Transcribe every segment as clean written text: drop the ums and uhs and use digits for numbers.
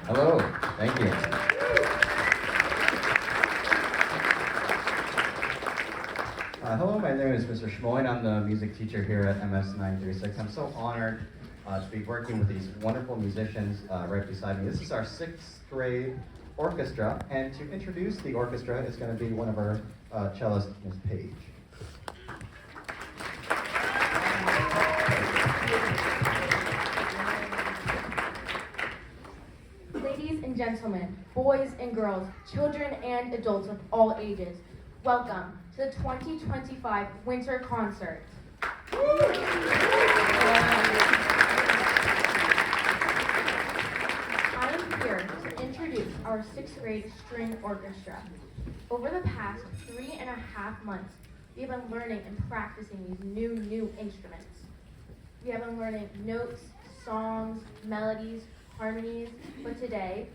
Hello, thank you. Hello, my name is Mr. Schmoy. I'm the music teacher here at MS 936. I'm so honored to be working with these wonderful musicians right beside me. This is our sixth grade orchestra, and to introduce the orchestra is going to be one of our cellists, Miss Paige. Ladies and gentlemen, boys and girls, children and adults of all ages, welcome to the 2025 Winter Concert. I am here to introduce our sixth grade string orchestra. Over the past 3.5 months, we have been learning and practicing these new instruments. We have been learning notes, songs, melodies, harmonies, but today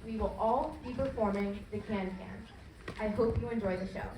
we will all be performing the can-can. I hope you enjoy the show.